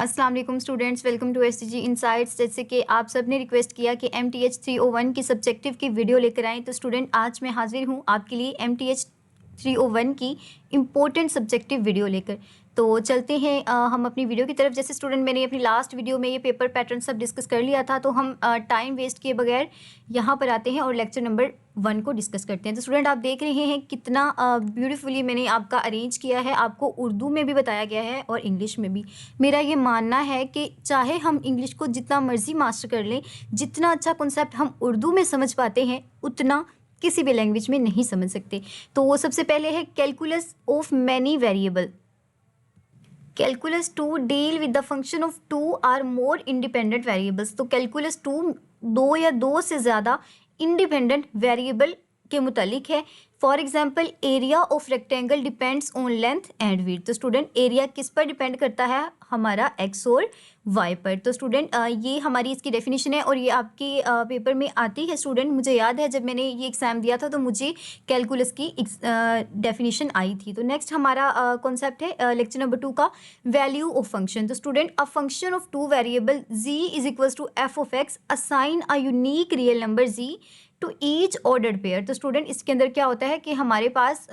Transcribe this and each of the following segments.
अस्सलाम वालेकुम students, welcome to STG insights. जैसे कि आप सब ने रिक्वेस्ट किया कि MTH 301 की सब्जेक्टिव की वीडियो लेकर आएँ, तो स्टूडेंट आज मैं हाजिर हूँ आपके लिए MTH 301 की इम्पोर्टेंट सब्जेक्टिव वीडियो लेकर। तो चलते हैं हम अपनी वीडियो की तरफ। जैसे स्टूडेंट मैंने अपनी लास्ट वीडियो में ये पेपर पैटर्न सब डिस्कस कर लिया था, तो हम टाइम वेस्ट किए बगैर यहाँ पर आते हैं और लेक्चर नंबर 1 को डिस्कस करते हैं। तो स्टूडेंट आप देख रहे हैं कितना ब्यूटीफुली मैंने आपका अरेंज किया है, आपको उर्दू में भी बताया गया है और इंग्लिश में भी। मेरा ये मानना है कि चाहे हम इंग्लिश को जितना मर्जी मास्टर कर लें, जितना अच्छा कॉन्सेप्ट हम उर्दू में समझ पाते हैं उतना किसी भी लैंग्वेज में नहीं समझ सकते। तो वो सबसे पहले है calculus of many variable. Calculus to deal with the function of two or more independent variables. तो कैलकुलस टू दो या दो से ज़्यादा इंडिपेंडेंट वेरिएबल के मुतालिक है। For example area of rectangle depends on length and width. तो स्टूडेंट एरिया किस पर डिपेंड करता है? हमारा एक्स और वाई पर। तो स्टूडेंट ये हमारी इसकी डेफिनेशन है और ये आपके पेपर में आती है। स्टूडेंट मुझे याद है जब मैंने ये एग्ज़ाम दिया था तो मुझे कैलकुलस की डेफिनेशन आई थी। तो नेक्स्ट हमारा कॉन्सेप्ट है लेक्चर नंबर 2 का वैल्यू ऑफ फंक्शन। तो student a function of two variable z is equals to F of X, assign a unique real number z to each ordered pair. तो student इसके अंदर क्या होता है कि हमारे पास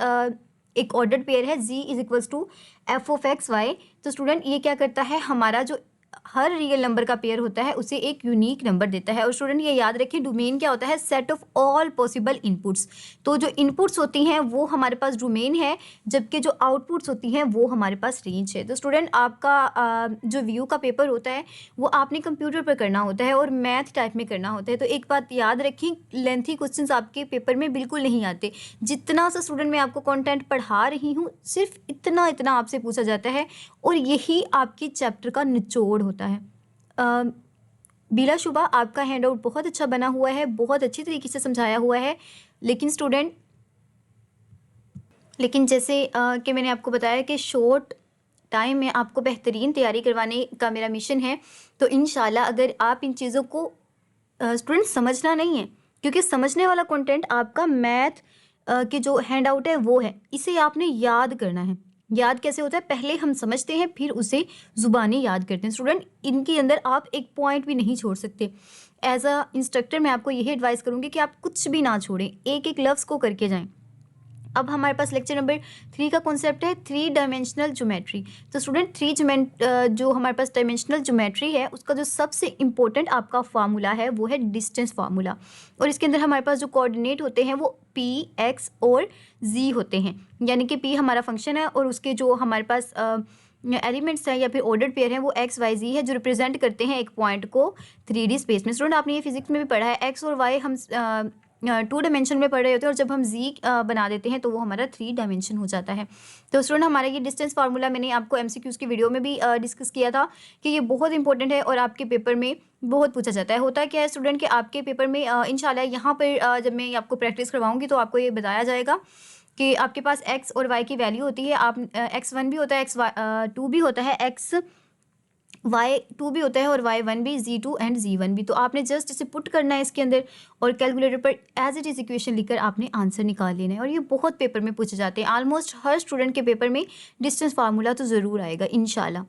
एक ऑर्डर्ड पेयर है z is equals to F of x Y. तो स्टूडेंट ये क्या करता है, हमारा जो हर रियल नंबर का पेयर होता है उसे एक यूनिक नंबर देता है। और स्टूडेंट ये याद रखें डोमेन क्या होता है? Set of all possible inputs. तो जो इनपुट्स होती हैं वो हमारे पास डोमेन है, जबकि जो आउटपुट्स होती हैं वो हमारे पास रेंज है। तो स्टूडेंट आपका जो व्यू का पेपर होता है वो आपने कंप्यूटर पर करना होता है और मैथ टाइप में करना होता है। तो एक बात याद रखें, लेंथी क्वेश्चंस आपके पेपर में बिल्कुल नहीं आते। जितना सा स्टूडेंट मैं आपको कंटेंट पढ़ा रही हूँ सिर्फ इतना इतना आपसे पूछा जाता है और यही आपके चैप्टर का निचोड़ होता है। बिला शुबा आपका हैंड आउट बहुत अच्छा बना हुआ है, बहुत अच्छी तरीके से समझाया हुआ है, लेकिन स्टूडेंट जैसे कि मैंने आपको बताया कि शॉर्ट टाइम में आपको बेहतरीन तैयारी करवाने का मेरा मिशन है। तो इंशाल्लाह अगर आप इन चीज़ों को स्टूडेंट समझना नहीं है, क्योंकि समझने वाला कंटेंट आपका मैथ के जो हैंड आउट है वो है, इसे आपने याद करना है। याद कैसे होता है? पहले हम समझते हैं फिर उसे ज़ुबानी याद करते हैं। स्टूडेंट इनके अंदर आप एक पॉइंट भी नहीं छोड़ सकते। एज अ इंस्ट्रक्टर मैं आपको यही एडवाइस करूँगी कि आप कुछ भी ना छोड़ें, एक एक लफ्ज़ को करके जाएं। अब हमारे पास लेक्चर नंबर 3 का कॉन्सेप्ट है 3 डायमेंशनल ज्योमेट्री। तो स्टूडेंट जो हमारे पास डायमेंशनल ज्योमेट्री है उसका जो सबसे इम्पोर्टेंट आपका फार्मूला है वो है डिस्टेंस फार्मूला। और इसके अंदर हमारे पास जो कोऑर्डिनेट होते हैं वो p, x और z होते हैं। यानी कि p हमारा फंक्शन है और उसके जो हमारे पास एलिमेंट्स हैं या फिर ऑर्डर्ड पेयर हैं वो x, y, z है, जो रिप्रेजेंट करते हैं एक पॉइंट को 3D स्पेस में। स्टूडेंट आपने ये फिजिक्स में भी पढ़ा है, x और y हम 2 डायमेंशन में पढ़ रहे होते हैं और जब हम z बना देते हैं तो वो हमारा 3 डायमेंशन हो जाता है। तो स्टूडेंट हमारा ये डिस्टेंस फार्मूला मैंने आपको MCQs की वीडियो में भी डिस्कस किया था कि ये बहुत इंपॉर्टेंट है और आपके पेपर में बहुत पूछा जाता है। होता क्या है स्टूडेंट कि आपके पेपर में इंशाल्लाह यहाँ पर जब मैं आपको प्रैक्टिस करवाऊँगी तो आपको ये बताया जाएगा कि आपके पास x और y की वैल्यू होती है। आप x1 भी होता है, x2 भी होता है, y2 भी होता है और y1 भी, z2 एंड z1 भी। तो आपने जस्ट इसे पुट करना है इसके अंदर और कैलकुलेटर पर एज इट इज़ इक्वेशन लिखकर आपने आंसर निकाल लेना है। और ये बहुत पेपर में पूछे जाते हैं, ऑलमोस्ट हर स्टूडेंट के पेपर में डिस्टेंस फार्मूला तो ज़रूर आएगा इंशाल्लाह।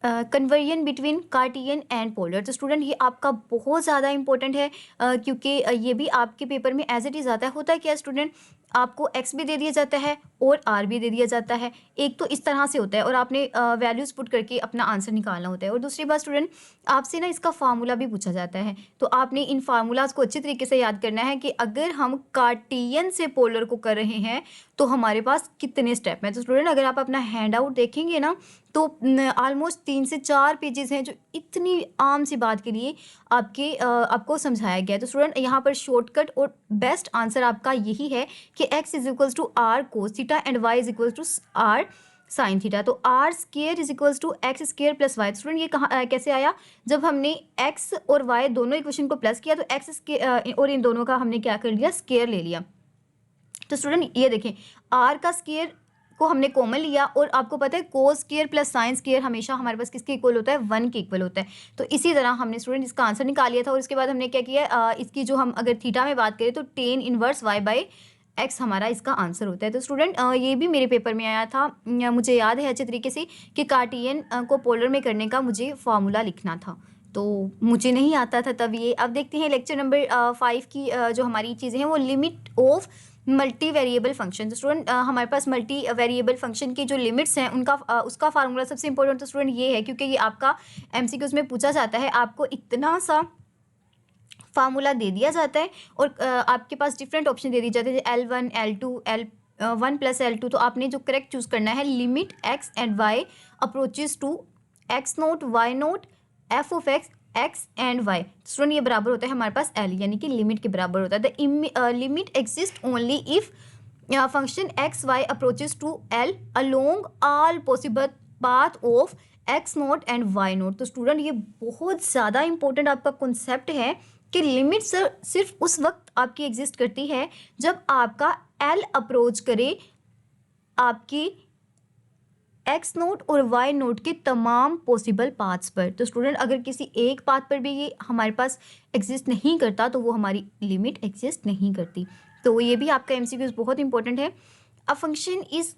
Conversion between cartesian and polar. तो स्टूडेंट ये आपका बहुत ज़्यादा इंपॉर्टेंट है क्योंकि ये भी आपके पेपर में एज इट इज़ आता है। होता है क्या स्टूडेंट, आपको x भी दे दिया जाता है और r भी दे दिया जाता है। एक तो इस तरह से होता है और आपने वैल्यूज़ पुट करके अपना आंसर निकालना होता है। और दूसरी बात स्टूडेंट आपसे ना इसका फार्मूला भी पूछा जाता है, तो आपने इन फार्मूलाज को अच्छी तरीके से याद करना है कि अगर हम कार्टियन से पोलर को कर रहे हैं तो हमारे पास कितने स्टेप हैं। तो स्टूडेंट अगर आप अपना हैंड आउट देखेंगे ना तो ऑलमोस्ट 3 से 4 पेजेस हैं जो इतनी आम सी बात के लिए आपको समझाया गया है। तो स्टूडेंट यहाँ पर शॉर्टकट और बेस्ट आंसर आपका यही है कि x is equals to r cos theta and y is equals to r sine theta. तो r square is equals to x square plus y. Student ये कहाँ कैसे आया? जब हमने x और y दोनों इक्वेशन को प्लस किया तो x स्केयर और इन दोनों का हमने क्या कर लिया? स्केयर ले लिया। तो स्टूडेंट ये देखें r का स्केयर को हमने कॉमन लिया और आपको पता है cos square plus sine square हमेशा हमारे पास किसके इक्वल होता है? 1 के इक्वल होता है। तो इसी तरह हमने स्टूडेंट इसका आंसर निकाल लिया था और इसके बाद हमने क्या किया, इसकी जो हम अगर थीटा में बात करें तो tan inverse y by x हमारा इसका आंसर होता है। तो स्टूडेंट ये भी मेरे पेपर में आया था, मुझे याद है अच्छे तरीके से कि कार्टियन को पोलर में करने का मुझे फार्मूला लिखना था, तो मुझे नहीं आता था तब ये। अब देखते हैं लेक्चर नंबर 5 की जो हमारी चीज़ें हैं वो limit of multi variable function. तो स्टूडेंट हमारे पास मल्टी वेरिएबल फंक्शन की जो लिमिट्स हैं उनका उसका फार्मूला सबसे इंपॉर्टेंट तो स्टूडेंट ये है, क्योंकि ये आपका एमसीक्यूज में पूछा जाता है। आपको इतना सा फार्मूला दे दिया जाता है और आपके पास डिफरेंट ऑप्शन दे दिए जाते हैं, L1 L2 L1 plus L2। तो आपने जो करेक्ट चूज़ करना है, limit x and y approaches to x naught y naught f of x and y. Student ये बराबर होता है हमारे पास L, यानी कि लिमिट के बराबर होता है। The limit exist only if function x y approaches to L along all possible path of x naught and y naught. तो स्टूडेंट ये बहुत ज़्यादा इंपॉर्टेंट आपका कॉन्सेप्ट है कि लिमिट सिर्फ उस वक्त आपकी एग्जिस्ट करती है जब आपका L अप्रोच करे आपकी एक्स नोट और वाई नोट के तमाम पॉसिबल पाथ्स पर। तो स्टूडेंट अगर किसी एक पाथ पर भी ये हमारे पास एग्जिस्ट नहीं करता तो वो हमारी लिमिट एग्जिस्ट नहीं करती। तो ये भी आपका एमसीक्यूज बहुत इंपॉर्टेंट है। A function is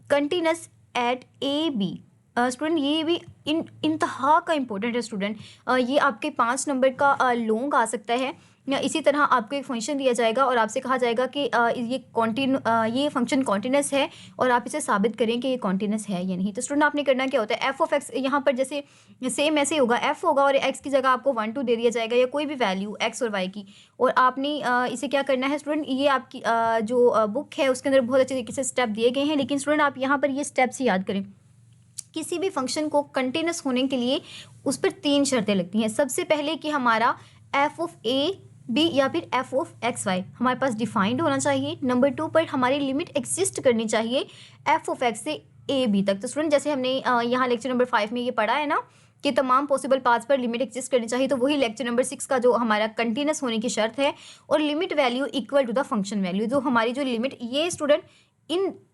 continuous at a b. Student ये भी इंतहा का इम्पोर्टेंट है स्टूडेंट। ये आपके 5 नंबर का लॉन्ग आ सकता है। इसी तरह आपको एक फंक्शन दिया जाएगा और आपसे कहा जाएगा कि ये फंक्शन कॉन्टिन्यूस है और आप इसे साबित करें कि ये कॉन्टिन्यूस है या नहीं। तो स्टूडेंट आपने करना क्या होता है, एफ ऑफ एक्स यहाँ पर जैसे सेम ऐसे होगा, एफ होगा और एक्स की जगह आपको 1 2 दे दिया जाएगा या कोई भी वैल्यू एक्स और वाई की, और आपने इसे क्या करना है स्टूडेंट, ये आपकी जो बुक है उसके अंदर बहुत अच्छे तरीके से स्टेप दिए गए हैं, लेकिन स्टूडेंट आप यहाँ पर ये स्टेप्स ही याद करें। किसी भी फंक्शन को कंटिन्यूस होने के लिए उस पर 3 शर्तें लगती हैं। सबसे पहले कि हमारा एफ ऑफ ए बी या फिर एफ ऑफ एक्स वाई हमारे पास डिफाइंड होना चाहिए। नंबर 2 पर हमारी लिमिट एग्जिस्ट करनी चाहिए एफ ऑफ एक्स से ए बी तक। तो स्टूडेंट जैसे हमने यहाँ लेक्चर नंबर 5 में ये पढ़ा है ना कि तमाम पॉसिबल पाथ्स पर लिमिट एग्जिस्ट करनी चाहिए, तो वही लेक्चर नंबर 6 का जो हमारा कंटिन्यूस होने की शर्त है, और limit value equal to the function value. जो हमारी जो लिमिट, ये स्टूडेंट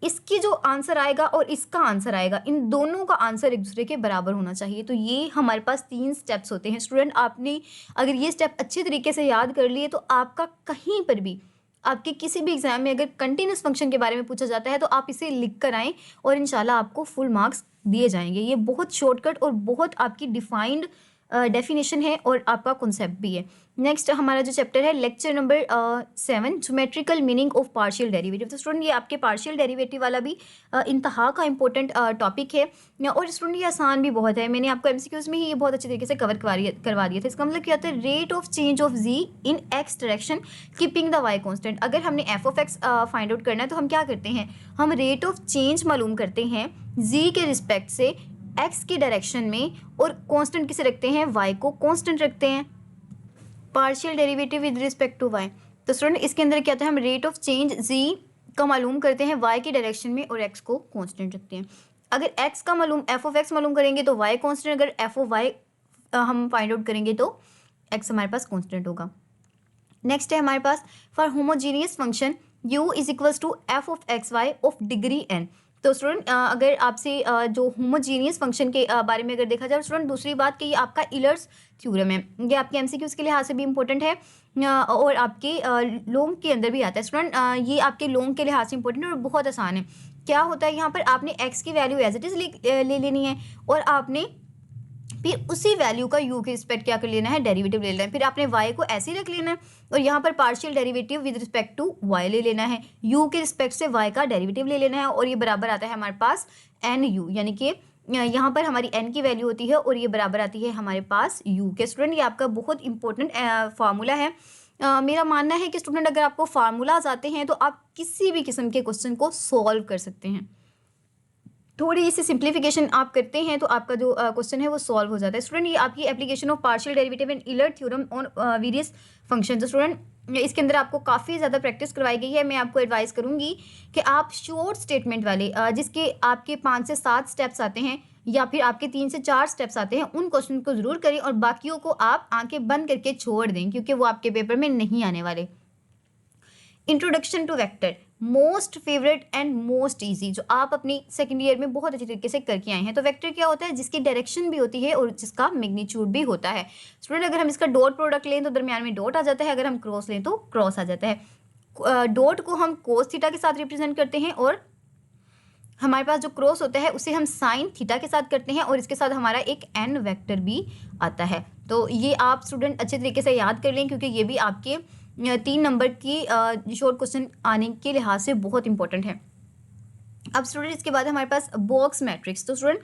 इसकी जो आंसर आएगा और इसका आंसर आएगा, इन दोनों का आंसर एक दूसरे के बराबर होना चाहिए। तो ये हमारे पास 3 स्टेप्स होते हैं स्टूडेंट। आपने अगर ये स्टेप अच्छे तरीके से याद कर लिए तो आपका कहीं पर भी आपके किसी भी एग्जाम में अगर कंटिन्यूस फंक्शन के बारे में पूछा जाता है तो आप इसे लिख कर आएँ और इंशाल्लाह आपको फुल मार्क्स दिए जाएंगे। ये बहुत शॉर्टकट और बहुत आपकी डिफाइंड डेफिनेशन है और आपका कॉन्सेप्ट भी है। नेक्स्ट हमारा जो चैप्टर है lecture number 7, geometrical meaning of partial derivative. तो स्टूडेंट ये आपके पार्शियल डेरिवेटिव वाला भी इंतहा का इंपॉर्टेंट टॉपिक है, और स्टूडेंट ये आसान भी बहुत है। मैंने आपको एमसीक्यूज में ही ये बहुत अच्छे तरीके से कवर करवा दिया था। इसका मतलब क्या होता है, rate of change of z in x direction keeping the y constant. अगर हमने f of x find out करना है तो हम क्या करते हैं, हम रेट ऑफ चेंज मालूम करते हैं जी के रिस्पेक्ट से एक्स की डायरेक्शन में, और कांस्टेंट किसे रखते हैं, वाई को कांस्टेंट रखते हैं, partial derivative with respect to y. तो स्टूडेंट इसके अंदर क्या होता है, हम रेट ऑफ चेंज जी का मालूम करते हैं वाई की डायरेक्शन में और एक्स को कांस्टेंट रखते हैं। अगर एक्स का मालूम एफ ऑफ एक्स मालूम करेंगे तो वाई कांस्टेंट, अगर एफ ऑफ वाई हम फाइंड आउट करेंगे तो एक्स हमारे पास कांस्टेंट होगा। नेक्स्ट है हमारे पास for homogeneous function u is equals to F of x y of degree n। तो स्टूडेंट अगर आपसे जो होमोजीनियस फंक्शन के बारे में अगर देखा जाए स्टूडेंट, दूसरी बात कि ये आपका इलर्स थ्योरम है, ये आपके एमसीक्यूज के लिहाज से भी इंपॉर्टेंट है और आपके लॉन्ग के अंदर भी आता है स्टूडेंट। ये आपके लॉन्ग के लिहाज से इंपॉर्टेंट है और बहुत आसान है। क्या होता है यहाँ पर, आपने एक्स की वैल्यू एज इट इज़ ले लेनी है और आपने फिर उसी वैल्यू का u के रिस्पेक्ट क्या कर लेना है, डेरिवेटिव ले लेना है। फिर आपने y को ऐसे ही रख लेना है और यहाँ पर partial derivative with respect to y ले लेना है, u के रिस्पेक्ट से y का डेरिवेटिव ले लेना है, और ये बराबर आता है हमारे पास nu, यानी कि यहाँ पर हमारी n की वैल्यू होती है और ये बराबर आती है हमारे पास u के। स्टूडेंट ये आपका बहुत इंपॉर्टेंट फार्मूला है। मेरा मानना है कि स्टूडेंट अगर आपको फार्मूलाज आते हैं तो आप किसी भी किस्म के क्वेश्चन को सॉल्व कर सकते हैं। थोड़ी इसी सिंप्लीफिकेशन आप करते हैं तो आपका जो क्वेश्चन है वो सॉल्व हो जाता है। स्टूडेंट ये आपकी application of partial derivative and euler theorem on various function. तो स्टूडेंट इसके अंदर आपको काफ़ी ज़्यादा प्रैक्टिस करवाई गई है। मैं आपको एडवाइस करूँगी कि आप शॉर्ट स्टेटमेंट वाले जिसके आपके 5 से 7 स्टेप्स आते हैं या फिर आपके 3 से 4 स्टेप्स आते हैं, उन क्वेश्चन को ज़रूर करें और बाकियों को आप आंखें बंद करके छोड़ दें क्योंकि वो आपके पेपर में नहीं आने वाले। Introduction to vector, most favourite and most easy, जो आप अपनी सेकेंड ईयर में बहुत अच्छे तरीके से करके आए हैं। तो वेक्टर क्या होता है, जिसकी डायरेक्शन भी होती है और जिसका मैग्नीट्यूड भी होता है। स्टूडेंट अगर हम इसका डॉट प्रोडक्ट लें तो दरमियान में डॉट आ जाता है, अगर हम क्रॉस लें तो क्रॉस आ जाता है। डॉट को हम कोस थीटा के साथ रिप्रेजेंट करते हैं और हमारे पास जो क्रॉस होता है उसे हम साइन थीटा के साथ करते हैं और इसके साथ हमारा एक एन वेक्टर भी आता है। तो ये आप स्टूडेंट अच्छे तरीके से याद कर लें क्योंकि ये भी आपके 3 नंबर की शॉर्ट क्वेश्चन आने के लिहाज से बहुत इंपॉर्टेंट है। अब स्टूडेंट इसके बाद हमारे पास बॉक्स मैट्रिक्स। तो स्टूडेंट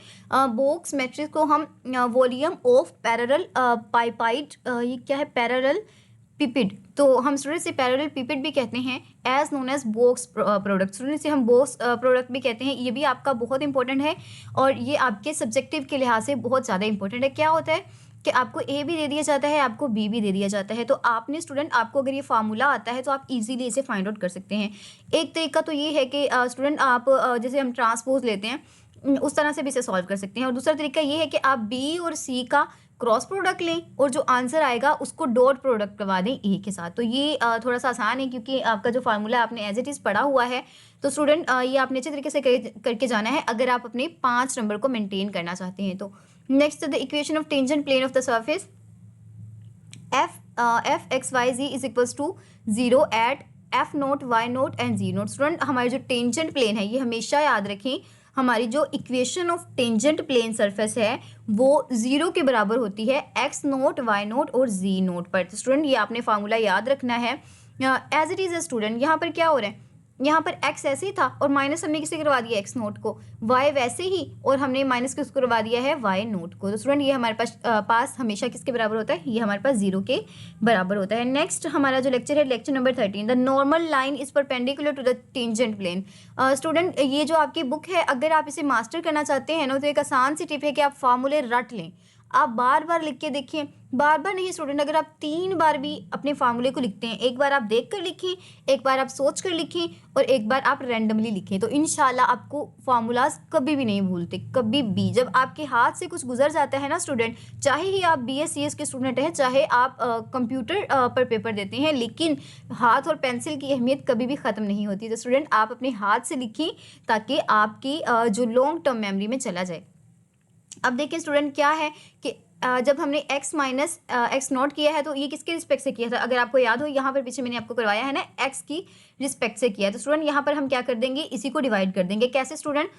बॉक्स मैट्रिक्स को हम वॉल्यूम ऑफ पैरेलल पाइपाइड, ये क्या है, पैरेलल पिपिड, तो हम स्टूडेंट से पैरेलल पिपिड भी कहते हैं, as known as box product. Student से हम बॉक्स प्रोडक्ट भी कहते हैं। ये भी आपका बहुत इंपॉर्टेंट है और ये आपके सब्जेक्टिव के लिहाज से बहुत ज़्यादा इंपॉर्टेंट है। क्या होता है कि आपको ए भी दे दिया जाता है, आपको बी भी दे दिया जाता है, तो आपने स्टूडेंट, आपको अगर ये फार्मूला आता है तो आप इजीली इसे फाइंड आउट कर सकते हैं। एक तरीका तो ये है कि स्टूडेंट आप जैसे हम ट्रांसपोज लेते हैं उस तरह से भी इसे सॉल्व कर सकते हैं, और दूसरा तरीका ये है कि आप बी और सी का क्रॉस प्रोडक्ट लें और जो आंसर आएगा उसको डॉट प्रोडक्ट करवा दें ए के साथ। तो ये थोड़ा सा आसान है क्योंकि आपका जो फार्मूला आपने एज इट इज़ पढ़ा हुआ है। तो स्टूडेंट ये आपने अच्छे तरीके से करके जाना है अगर आप अपने 5 नंबर को मेंटेन करना चाहते हैं। तो next, the equation of tangent plane of the surface f x y z is equals to 0 at f naught y naught and z naught. Student हमारी जो टेंजेंट प्लेन है, ये हमेशा याद रखें, हमारी जो equation of tangent plane surface है वो 0 के बराबर होती है एक्स नोट वाई नोट और जी नोट पर। तो स्टूडेंट ये आपने फार्मूला याद रखना है एज इट इज़। स्टूडेंट यहाँ पर क्या हो रहा है, यहाँ पर x ऐसे ही था और माइनस हमने किसे करवा दिया, x नोट को, y वैसे ही और हमने माइनस किसको करवा दिया है, y नोट को। तो स्टूडेंट ये हमारे पास हमेशा किसके बराबर होता है, ये हमारे पास 0 के बराबर होता है। नेक्स्ट हमारा जो लेक्चर है, lecture number 13, the normal line is perpendicular to the tangent plane. Student ये जो आपकी बुक है, अगर आप इसे मास्टर करना चाहते हैं ना, तो एक आसान सी टिप है कि आप फार्मूले रट लें। आप बार बार लिख के देखिए, बार बार नहीं स्टूडेंट, अगर आप 3 बार भी अपने फार्मूले को लिखते हैं, एक बार आप देख कर लिखें, एक बार आप सोच कर लिखें और एक बार आप रैंडमली लिखें, तो इंशाल्लाह आपको फार्मूलाज कभी भी नहीं भूलते, कभी भी। जब आपके हाथ से कुछ गुजर जाता है ना स्टूडेंट, चाहे ही आप BScs के स्टूडेंट हैं, चाहे आप कंप्यूटर पर पेपर देते हैं, लेकिन हाथ और पेंसिल की अहमियत कभी भी ख़त्म नहीं होती। तो स्टूडेंट आप अपने हाथ से लिखें ताकि आपकी जो लॉन्ग टर्म मेमोरी में चला जाए। अब देखिए स्टूडेंट क्या है कि जब हमने x माइनस एक्स नॉट किया है तो ये किसके रिस्पेक्ट से किया था, अगर आपको याद हो, यहाँ पर पीछे मैंने आपको करवाया है ना, x की रिस्पेक्ट से किया है। तो स्टूडेंट यहाँ पर हम क्या कर देंगे, इसी को डिवाइड कर देंगे। कैसे स्टूडेंट,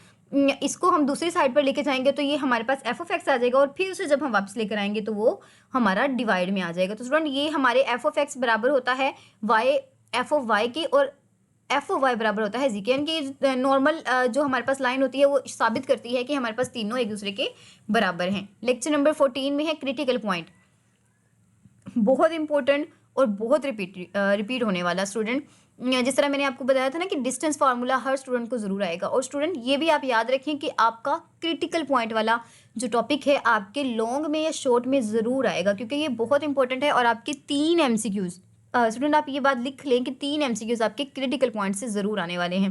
इसको हम दूसरी साइड पर लेके जाएंगे तो ये हमारे पास f ऑफ x आ जाएगा और फिर उसे जब हम वापस लेकर आएंगे तो वो हमारा डिवाइड में आ जाएगा। तो स्टूडेंट ये हमारे f ऑफ x बराबर होता है f ऑफ y की और एफ ऑफ वाई बराबर होता है जी के। यानी कि नॉर्मल जो हमारे पास लाइन होती है वो साबित करती है कि हमारे पास तीनों एक दूसरे के बराबर हैं। लेक्चर नंबर 14 में है क्रिटिकल पॉइंट, बहुत इंपॉर्टेंट और बहुत रिपीट होने वाला स्टूडेंट। जिस तरह मैंने आपको बताया था ना कि डिस्टेंस फार्मूला हर स्टूडेंट को ज़रूर आएगा, और स्टूडेंट ये भी आप याद रखें कि आपका क्रिटिकल पॉइंट वाला जो टॉपिक है आपके लॉन्ग में या शॉर्ट में ज़रूर आएगा, क्योंकि ये बहुत इंपॉर्टेंट है और आपके 3 MCQs स्टूडेंट आप ये बात लिख लें कि 3 MCQs आपके क्रिटिकल पॉइंट से ज़रूर आने वाले हैं।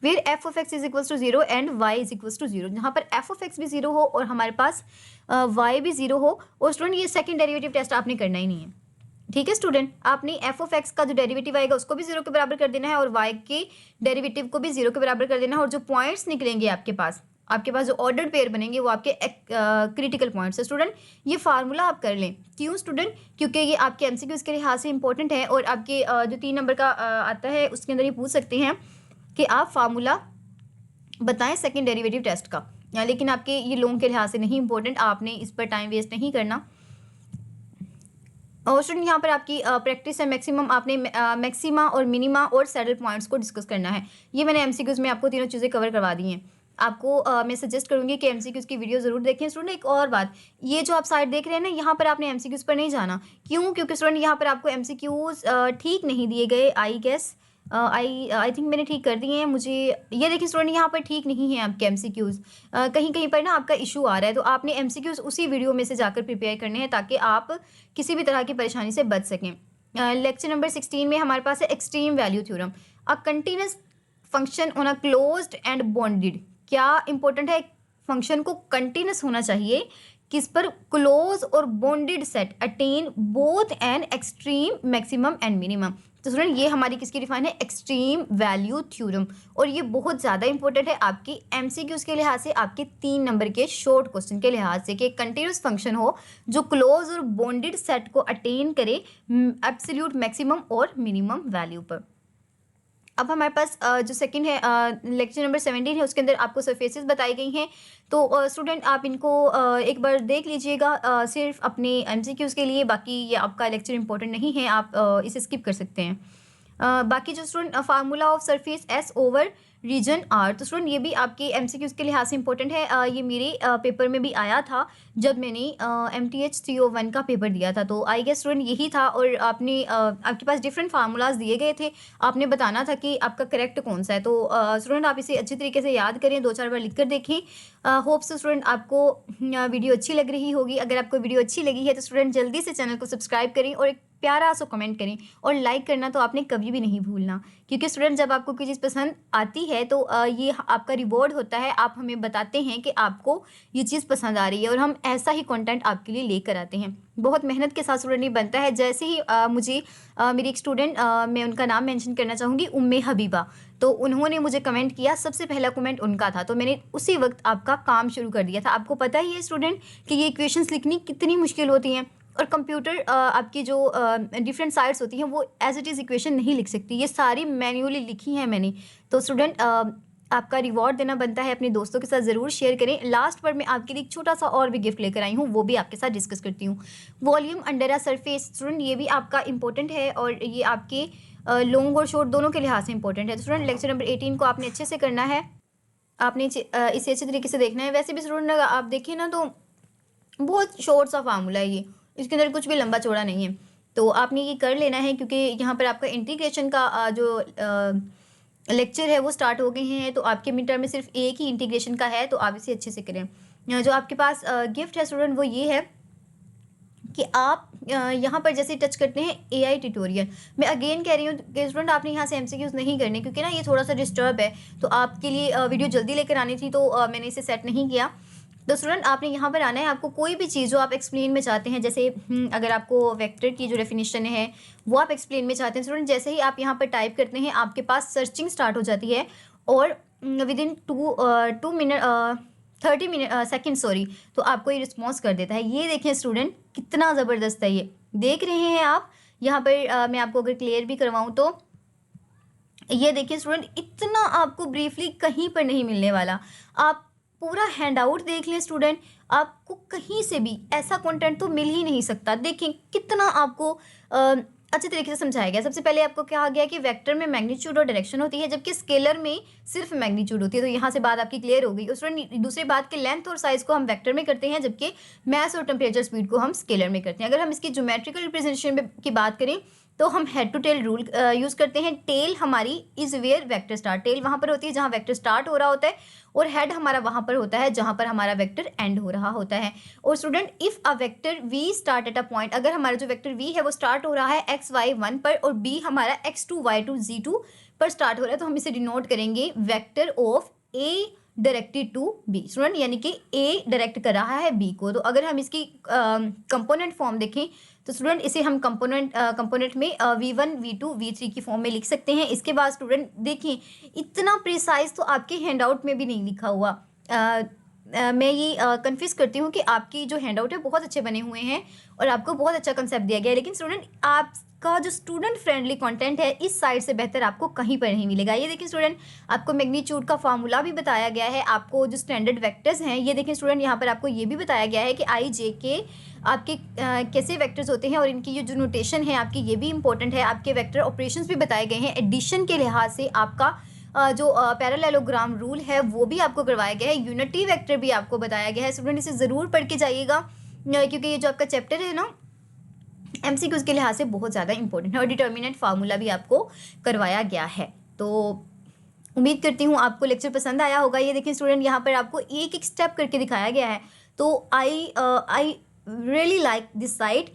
Where f of x is equals to 0 and y is equals to 0, जहाँ पर f ऑफ x भी 0 हो और हमारे पास y भी 0 हो। और स्टूडेंट ये सेकंड डेरिवेटिव टेस्ट आपने करना ही नहीं है, ठीक है स्टूडेंट। आपने f ऑफ x का जो डेरिवेटिव आएगा उसको भी 0 के बराबर कर देना है और y के डेरिवेटिव को भी 0 के बराबर कर देना है, और जो पॉइंट्स निकलेंगे आपके पास जो ऑर्डर्ड पेयर बनेंगे वो आपके क्रिटिकल पॉइंट्स है। स्टूडेंट ये फार्मूला आप कर लें, क्यों स्टूडेंट, क्योंकि ये आपके MCQs के लिहाज से इंपॉर्टेंट है और आपके जो 3 नंबर का आता है उसके अंदर ये पूछ सकते हैं कि आप फार्मूला बताएं सेकंड डेरिवेटिव टेस्ट का, लेकिन आपके ये लॉन्ग के लिहाज से नहीं इंपॉर्टेंट, आपने इस पर टाइम वेस्ट नहीं करना। और स्टूडेंट यहाँ पर आपकी प्रैक्टिस है, मैक्सिमम आपने मैक्सिमा और मिनिमा और सैडल पॉइंट्स को डिस्कस करना है। ये मैंने MCQs में आपको तीनों चीज़ें कवर करवा दी हैं। आपको मैं सजेस्ट करूँगी कि MCQs की वीडियो ज़रूर देखें। स्टूडेंट एक और बात, ये जो आप साइड देख रहे हैं ना, यहाँ पर आपने MCQs पर नहीं जाना। क्यों, क्योंकि स्टूडेंट यहाँ पर आपको MCQs ठीक नहीं दिए गए, आई गेस आई थिंक मैंने ठीक कर दिए हैं मुझे। ये देखिए स्टूडेंट यहाँ पर ठीक नहीं है आपके MCQs, कहीं कहीं पर ना आपका इशू आ रहा है, तो आपने MCQs उसी वीडियो में से जाकर प्रिपेयर करने हैं ताकि आप किसी भी तरह की परेशानी से बच सकें। लेक्चर नंबर 16 में हमारे पास है extreme value theorem, a continuous function on a closed end bonded. क्या इंपॉर्टेंट है, फंक्शन को कंटिन्यूस होना चाहिए, किस पर, क्लोज और bonded set attain both an extreme maximum and minimum. तो स्टूडेंट ये हमारी किसकी डिफाइन है, एक्सट्रीम वैल्यू थ्योरम, और ये बहुत ज़्यादा इंपॉर्टेंट है आपकी MCQs के लिहाज से, आपके 3 नंबर के शॉर्ट क्वेश्चन के लिहाज से, कि कंटिन्यूस फंक्शन हो जो क्लोज और बॉन्डेड सेट को अटेन करे एब्सोल्यूट मैक्सिमम और मिनिमम वैल्यू पर। अब हमारे पास जो सेकंड है लेक्चर नंबर 17 है, उसके अंदर आपको सरफेसेस बताई गई हैं। तो स्टूडेंट आप इनको एक बार देख लीजिएगा सिर्फ अपने एमसीक्यूज़ के लिए, बाकी ये आपका लेक्चर इंपॉर्टेंट नहीं है, आप इसे स्किप कर सकते हैं। बाकी जो student formula of surface S over region R, तो स्टूडेंट ये भी आपके एमसीक्यूज़ के लिहाज से इंपॉर्टेंट है। ये मेरे पेपर में भी आया था जब मैंने MTH 301 का पेपर दिया था, तो आई गेस स्टूडेंट यही था। और आपने आपके पास डिफरेंट फार्मूलाज दिए गए थे, आपने बताना था कि आपका करेक्ट कौन सा है। तो स्टूडेंट आप इसे अच्छी तरीके से याद करें, 2-4 बार लिख कर देखें। होप्स स्टूडेंट आपको वीडियो अच्छी लग रही होगी। अगर आपको वीडियो अच्छी लगी है तो स्टूडेंट जल्दी से चैनल को सब्सक्राइब करें और एक प्यारा सा कमेंट करें, और लाइक करना तो आपने कभी भी नहीं भूलना, क्योंकि स्टूडेंट जब आपको कोई चीज़ पसंद आती है तो ये आपका रिवॉर्ड होता है। आप हमें बताते हैं कि आपको ये चीज़ पसंद आ रही है, और हम ऐसा ही कंटेंट आपके लिए लेकर आते हैं। बहुत मेहनत के साथ स्टूडेंट ये बनता है। जैसे ही मुझे मेरी एक स्टूडेंट, मैं उनका नाम मेंशन करना चाहूँगी, उम्मे हबीबा, तो उन्होंने मुझे कमेंट किया, सबसे पहला कमेंट उनका था, तो मैंने उसी वक्त आपका काम शुरू कर दिया था। आपको पता ही है स्टूडेंट कि ये इक्वेशंस लिखनी कितनी मुश्किल होती हैं, और कंप्यूटर आपकी जो डिफरेंट साइट्स होती हैं वो एज इट इज़ इक्वेशन नहीं लिख सकती, ये सारी मैन्युअली लिखी हैं मैंने। तो स्टूडेंट आपका रिवॉर्ड देना बनता है, अपने दोस्तों के साथ ज़रूर शेयर करें। लास्ट पर मैं आपके लिए एक छोटा सा और भी गिफ्ट लेकर आई हूँ, वो भी आपके साथ डिस्कस करती हूँ। Volume under a surface, student ये भी आपका इंपॉर्टेंट है, और ये आपके लॉन्ग और शॉर्ट दोनों के लिहाज से इंपॉर्टेंट है। तो स्टूडेंट लेक्चर नंबर 18 को आपने अच्छे से करना है, आपने इसे अच्छे तरीके से देखना है। वैसे भी स्टूडेंट आप देखें ना तो बहुत शॉर्ट सा फार्मूला है ये, इसके अंदर कुछ भी लंबा चौड़ा नहीं है, तो आपने ये कर लेना है, क्योंकि यहाँ पर आपका इंटीग्रेशन का जो लेक्चर है वो स्टार्ट हो गए हैं। तो आपके मिड टर्म में सिर्फ एक ही इंटीग्रेशन का है, तो आप इसे अच्छे से करें। जो आपके पास गिफ्ट है स्टूडेंट वो ये है कि आप यहाँ पर जैसे टच करते हैं AI ट्यूटोरियल, मैं अगेन कह रही हूँ कि स्टूडेंट आपने यहाँ से MCQs नहीं करने, क्योंकि ना ये थोड़ा सा डिस्टर्ब है, तो आपके लिए वीडियो जल्दी लेकर आनी थी, तो मैंने इसे सेट नहीं किया। तो स्टूडेंट आपने यहाँ पर आना है, आपको कोई भी चीज़ जो आप एक्सप्लेन में चाहते हैं, जैसे अगर आपको वेक्टर की जो डेफिनेशन है वो आप एक्सप्लेन में चाहते हैं स्टूडेंट, जैसे ही आप यहाँ पर टाइप करते हैं आपके पास सर्चिंग स्टार्ट हो जाती है, और with in 30 minute second sorry, तो आपको ये रिस्पॉन्स कर देता है। ये देखें स्टूडेंट कितना ज़बरदस्त है, ये देख रहे हैं आप यहाँ पर। मैं आपको अगर क्लियर भी करवाऊँ तो ये देखिए स्टूडेंट, इतना आपको ब्रीफली कहीं पर नहीं मिलने वाला। आप पूरा हैंड आउट देख लें स्टूडेंट, आपको कहीं से भी ऐसा कंटेंट तो मिल ही नहीं सकता। देखें कितना आपको अच्छे तरीके से समझाया गया। सबसे पहले आपको कहा गया कि वेक्टर में मैग्नीट्यूड और डायरेक्शन होती है, जबकि स्केलर में सिर्फ मैग्नीट्यूड होती है। तो यहाँ से बात आपकी क्लियर हो गई। उस दूसरी बात कि लेंथ और साइज को हम वेक्टर में करते हैं, जबकि मैस और टेम्परेचर स्पीड को हम स्केलर में करते हैं। अगर हम इसकी ज्योमेट्रिकल रिप्रेजेंटेशन की बात करें तो हम head to tail rule use करते हैं। टेल हमारी is where vector start, tail वहाँ पर होती है जहाँ वेक्टर स्टार्ट हो रहा होता है, और हेड हमारा वहाँ पर होता है जहाँ पर हमारा वेक्टर एंड हो रहा होता है। और student if a vector v start at a point, अगर हमारा जो वेक्टर वी है वो स्टार्ट हो रहा है XY1 पर, और बी हमारा X2Y2 Z2 पर स्टार्ट हो रहा है, तो हम इसे डिनोट करेंगे vector of A directed to b. Student यानी कि A डायरेक्ट कर रहा है B को। तो अगर हम इसकी कंपोनेंट फॉर्म देखें तो स्टूडेंट इसे हम कंपोनेंट में V1 V2 V3 की फॉर्म में लिख सकते हैं। इसके बाद स्टूडेंट देखें इतना प्रिसाइज तो आपके हैंडआउट में भी नहीं लिखा हुआ। मैं ये कन्फ्यूज करती हूँ कि आपकी जो हैंडआउट है बहुत अच्छे बने हुए हैं और आपको बहुत अच्छा कंसेप्ट दिया गया है, लेकिन स्टूडेंट आपका जो स्टूडेंट फ्रेंडली कंटेंट है इस साइड से बेहतर आपको कहीं पर नहीं मिलेगा। ये देखिए स्टूडेंट, आपको मैग्नीट्यूड का फार्मूला भी बताया गया है, आपको जो स्टैंडर्ड वेक्टर्स हैं ये देखिए स्टूडेंट, यहाँ पर आपको ये भी बताया गया है कि आई जे के आपके कैसे वेक्टर्स होते हैं, और इनकी जो नोटेशन है आपकी ये भी इंपॉर्टेंट है। आपके वेक्टर ऑपरेशंस भी बताए गए हैं। एडिशन के लिहाज से आपका जो पैरेललोग्राम रूल है वो भी आपको करवाया गया है। यूनिटी वेक्टर भी आपको बताया गया है। स्टूडेंट इसे ज़रूर पढ़ के जाइएगा, क्योंकि ये जो आपका चैप्टर है ना MCQs के लिहाज से बहुत ज़्यादा इंपॉर्टेंट है, और डिटर्मिनेंट फार्मूला भी आपको करवाया गया है। तो उम्मीद करती हूँ आपको लेक्चर पसंद आया होगा। ये देखिए स्टूडेंट, यहाँ पर आपको एक एक स्टेप करके दिखाया गया है। तो I really like this site.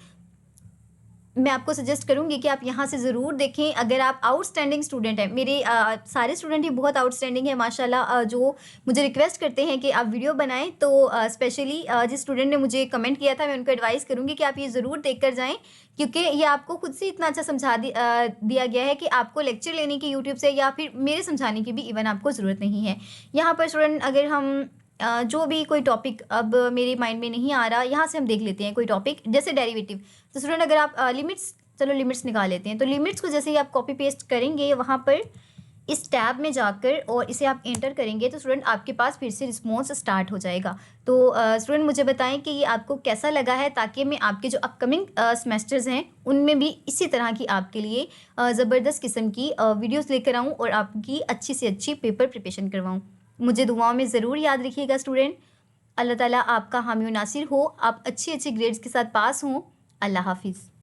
मैं आपको सजेस्ट करूंगी कि आप यहाँ से ज़रूर देखें। अगर आप आउटस्टैंडिंग स्टूडेंट हैं, मेरे सारे स्टूडेंट ही बहुत आउटस्टैंडिंग है माशाल्लाह, जो मुझे रिक्वेस्ट करते हैं कि आप वीडियो बनाएं, तो स्पेशली जिस स्टूडेंट ने मुझे कमेंट किया था मैं उनको एडवाइस करूंगी कि आप ये ज़रूर देख कर जाएँ, क्योंकि ये आपको खुद से इतना अच्छा समझा दिया गया है कि आपको लेक्चर लेने की यूट्यूब से या फिर मेरे समझाने की भी इवन आपको ज़रूरत नहीं है। यहाँ पर स्टूडेंट अगर हम जो भी कोई टॉपिक अब मेरे माइंड में नहीं आ रहा, यहाँ से हम देख लेते हैं कोई टॉपिक, जैसे डेरिवेटिव। तो स्टूडेंट अगर आप लिमिट्स, चलो लिमिट्स निकाल लेते हैं। तो लिमिट्स को जैसे ही आप कॉपी पेस्ट करेंगे वहाँ पर इस टैब में जाकर और इसे आप एंटर करेंगे तो स्टूडेंट आपके पास फिर से रिस्पॉन्स स्टार्ट हो जाएगा। तो स्टूडेंट मुझे बताएं कि ये आपको कैसा लगा है, ताकि मैं आपके जो अपकमिंग सेमेस्टर्स हैं उनमें भी इसी तरह की आपके लिए ज़बरदस्त किस्म की वीडियोस लेकर आऊँ और आपकी अच्छी से अच्छी पेपर प्रिपरेशन करवाऊँ। मुझे दुआओं में ज़रूर याद रखिएगा स्टूडेंट। अल्लाह ताला आपका हामी व नासिर हो, आप अच्छे अच्छे ग्रेड्स के साथ पास हों। अल्लाह हाफिज़।